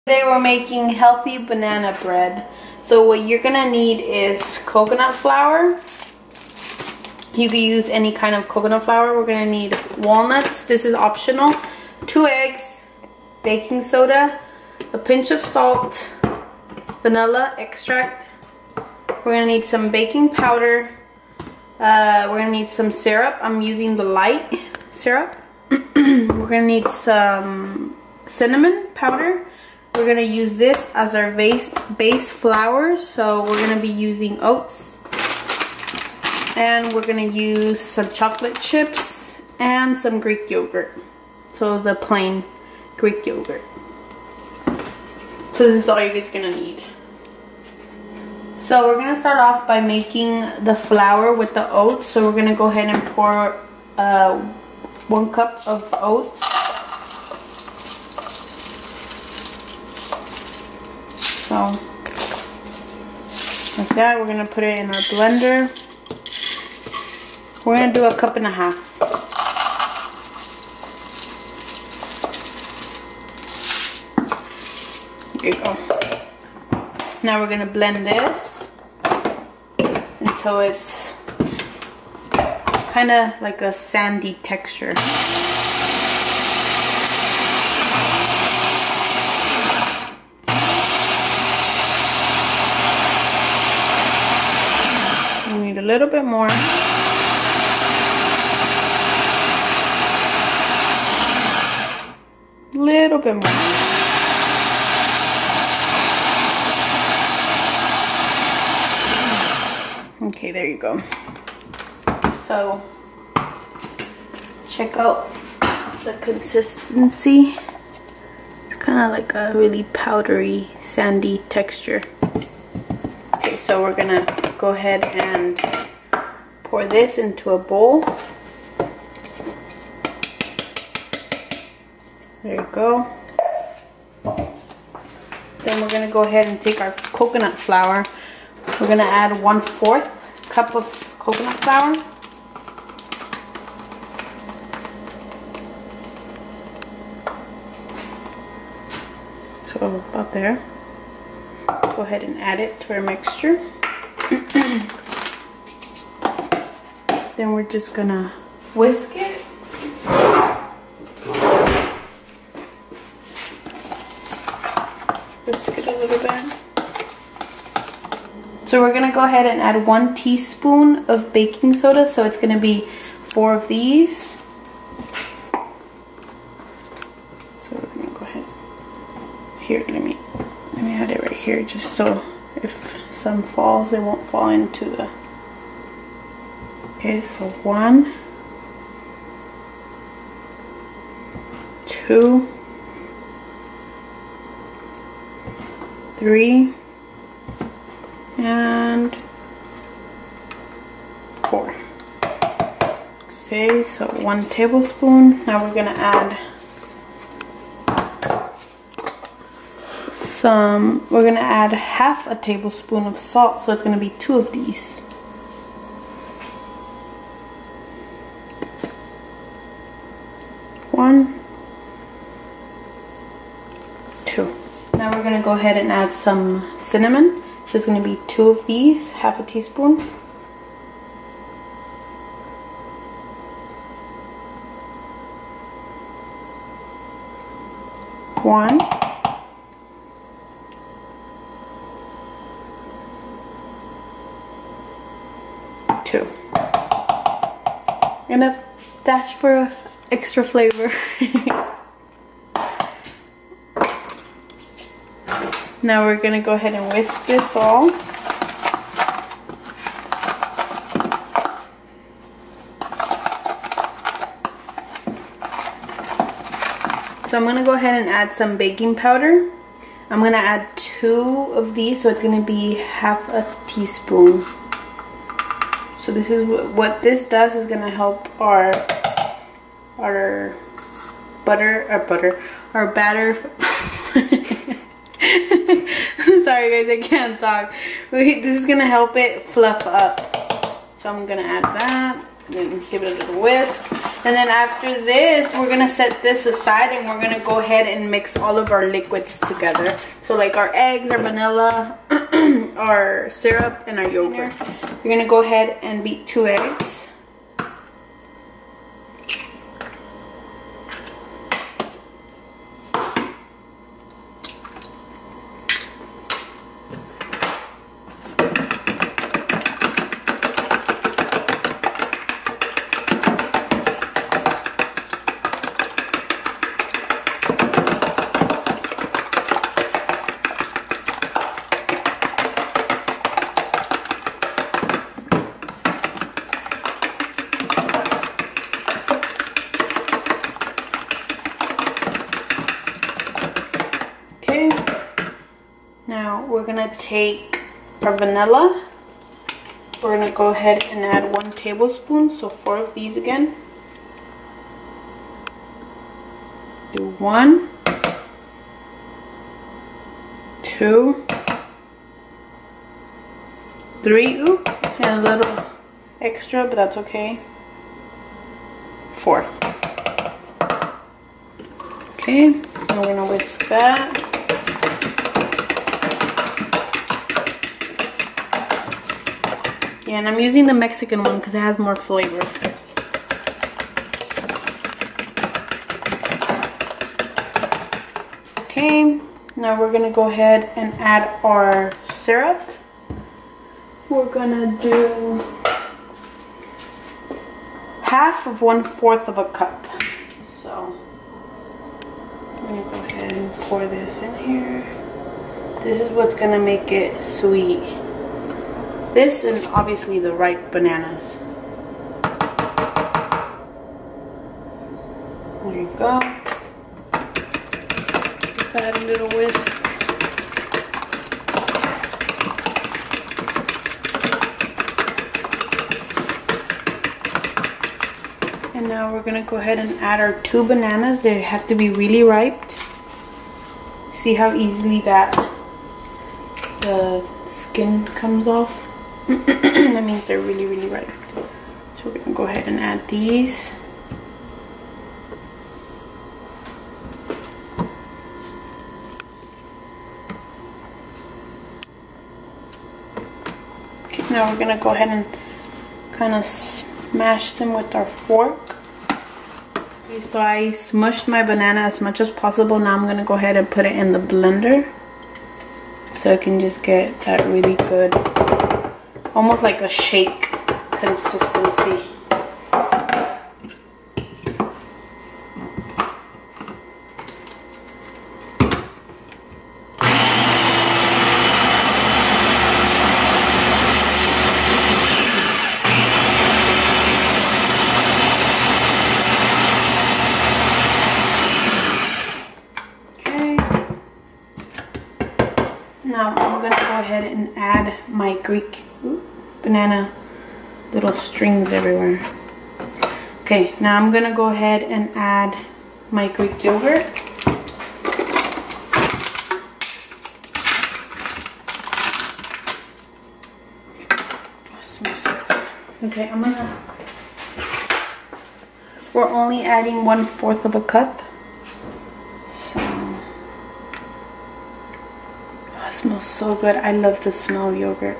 Today we're making healthy banana bread. So what you're gonna need is coconut flour. You can use any kind of coconut flour. We're gonna need walnuts. This is optional. 2 eggs, baking soda, a pinch of salt, vanilla extract. We're gonna need some baking powder. We're gonna need some syrup. I'm using the light syrup. We're gonna need some cinnamon powder. We're gonna use this as our base flour, so we're gonna be using oats. And we're gonna use some chocolate chips and some Greek yogurt. So the plain Greek yogurt. So this is all you guys are gonna need. So we're gonna start off by making the flour with the oats. So we're gonna go ahead and pour 1 cup of oats. So, like that, we're gonna put it in our blender. We're gonna do 1.5 cups. There you go. Now we're gonna blend this until it's kind of like a sandy texture. We need a little bit more. Little bit more. Okay, there you go. So, check out the consistency. It's kind of like a really powdery, sandy texture. Okay, so we're gonna go ahead and pour this into a bowl. There you go. Then we're gonna go ahead and take our coconut flour. We're gonna add 1/4 cup of coconut flour. So about there. Go ahead and add it to our mixture. Then we're just gonna whisk it. Whisk it a little bit. So we're gonna go ahead and add 1 teaspoon of baking soda. So it's gonna be 4 of these. So we're gonna go ahead. Here, let me add it right here, just so if some falls, it won't fall into the. Okay, so 1, 2, 3, and 4. Okay, so 1 tablespoon. Now we're gonna add we're gonna add 1/2 tablespoon of salt, so it's gonna be 2 of these. One, 2. Now we're gonna go ahead and add some cinnamon. So it's gonna be 2 of these, 1/2 teaspoon. One. 2. And a dash for extra flavor. Now we're gonna go ahead and whisk this all. So I'm gonna go ahead and add some baking powder. I'm gonna add 2 of these, so it's gonna be 1/2 teaspoon. So this is what this does, is gonna help our batter. Sorry guys, I can't talk. This is gonna help it fluff up. So I'm gonna add that, then give it a little whisk. And then after this, we're gonna set this aside and we're gonna go ahead and mix all of our liquids together. So like our eggs, our vanilla, our syrup, and our yogurt. We're gonna go ahead and beat 2 eggs. Now we're gonna take our vanilla. We're gonna go ahead and add 1 tablespoon, so 4 of these again. Do 1, 2, 3, oops, and a little extra, but that's okay. 4. Okay, now we're gonna whisk that. Yeah, and I'm using the Mexican one because it has more flavor. Okay, now we're gonna go ahead and add our syrup. We're gonna do half of 1/4 of a cup. So I'm gonna go ahead and pour this in here. This is what's gonna make it sweet. This and obviously the ripe bananas. There you go. Give that a little whisk. And now we're gonna go ahead and add our 2 bananas. They have to be really ripe. See how easily that the skin comes off? That means they're really, really ripe. So we're gonna go ahead and add these. Okay, now we're gonna go ahead and kind of smash them with our fork. Okay, so I smushed my banana as much as possible. Now I'm gonna go ahead and put it in the blender so I can just get that really good, almost like a shake consistency. Now I'm gonna go ahead and add my Greek banana little strings everywhere. Okay, now I'm gonna go ahead and add my Greek yogurt. Okay, we're only adding 1/4 of a cup. It smells so good. I love the smell of yogurt.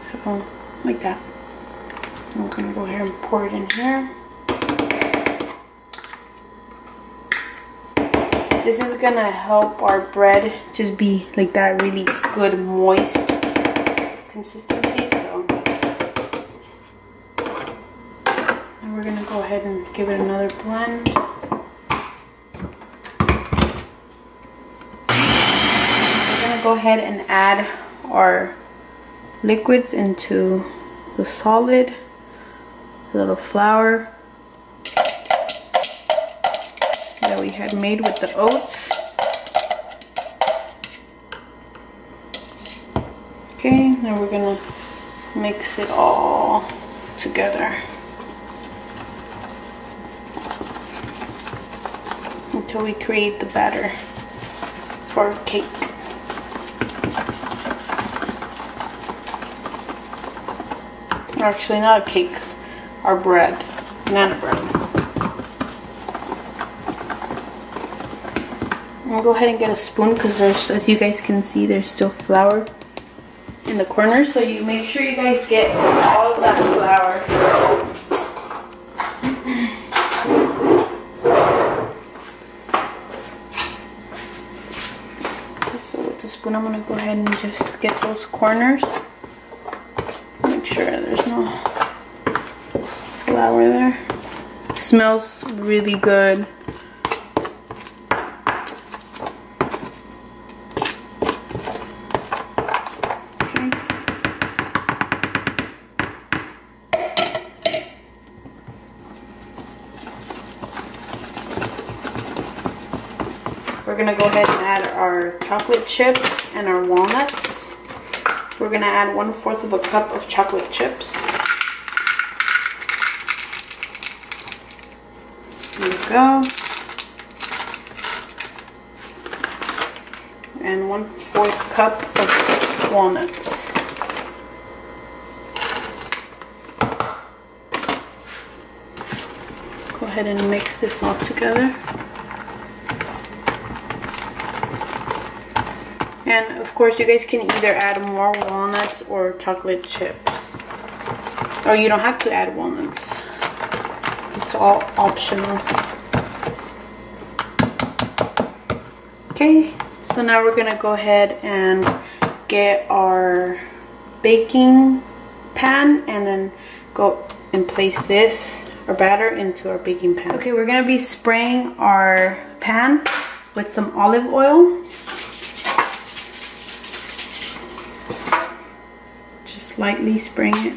So, like that. I'm gonna go ahead and pour it in here. This is gonna help our bread just be like that really good moist consistency. So now we're gonna go ahead and give it another blend. We're gonna go ahead and add our liquids into the solid, a little flour that we had made with the oats. Okay, now we're gonna mix it all together until we create the batter for our cake. Actually, not a cake. Our bread. Banana bread. I'm gonna go ahead and get a spoon because there's, as you guys can see, there's still flour in the corners. So you make sure you guys get all of that flour. So with the spoon, I'm gonna go ahead and just get those corners. Make sure there's no flour there. Smells really good. We're gonna go ahead and add our chocolate chip and our walnuts. We're gonna add 1/4 of a cup of chocolate chips. There we go. And 1/4 cup of walnuts. Go ahead and mix this all together. And of course you guys can either add more walnuts or chocolate chips. Or you don't have to add walnuts. It's all optional. Okay, so now we're gonna go ahead and get our baking pan and then go and place this, our batter, into our baking pan. Okay, we're gonna be spraying our pan with some olive oil. Lightly spraying it.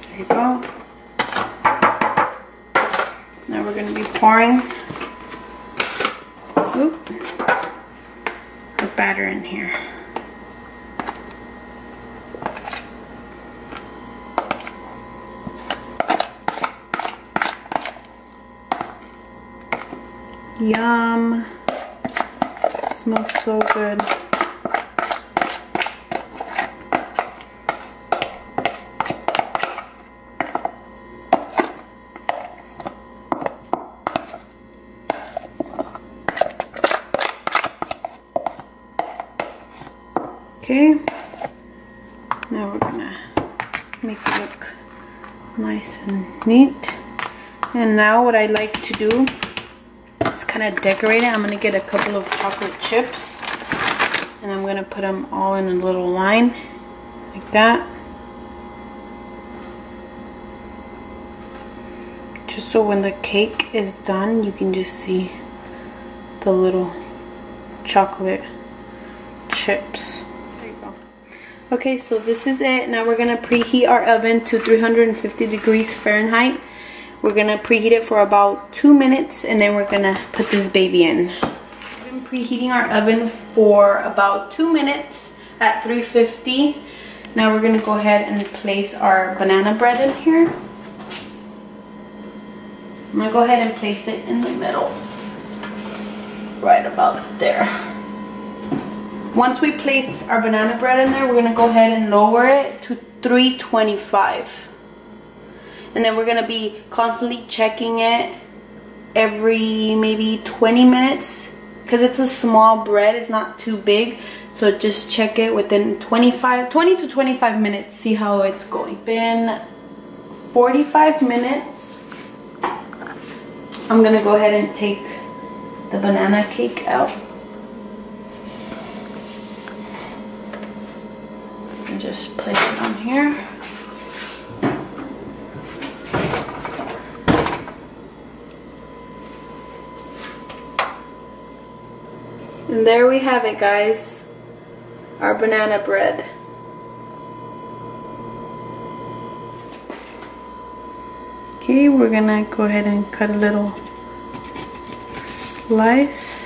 There you go. Now we're going to be pouring the batter in here. Yum. Smells so good. Okay, now we're gonna make it look nice and neat. And now what I like to do is kind of decorate it. I'm gonna get a couple of chocolate chips and I'm gonna put them all in a little line like that. Just so when the cake is done, you can just see the little chocolate chips. Okay, so this is it. Now we're gonna preheat our oven to 350 degrees Fahrenheit. We're gonna preheat it for about 2 minutes and then we're gonna put this baby in. We've been preheating our oven for about 2 minutes at 350. Now we're gonna go ahead and place our banana bread in here. I'm gonna go ahead and place it in the middle. Right about there. Once we place our banana bread in there, we're gonna go ahead and lower it to 325. And then we're gonna be constantly checking it every maybe 20 minutes. Because it's a small bread, it's not too big. So just check it within 20 to 25 minutes, see how it's going. It's been 45 minutes. I'm gonna go ahead and take the banana cake out. Just place it on here. And there we have it, guys. Our banana bread. Okay, we're gonna go ahead and cut a little slice.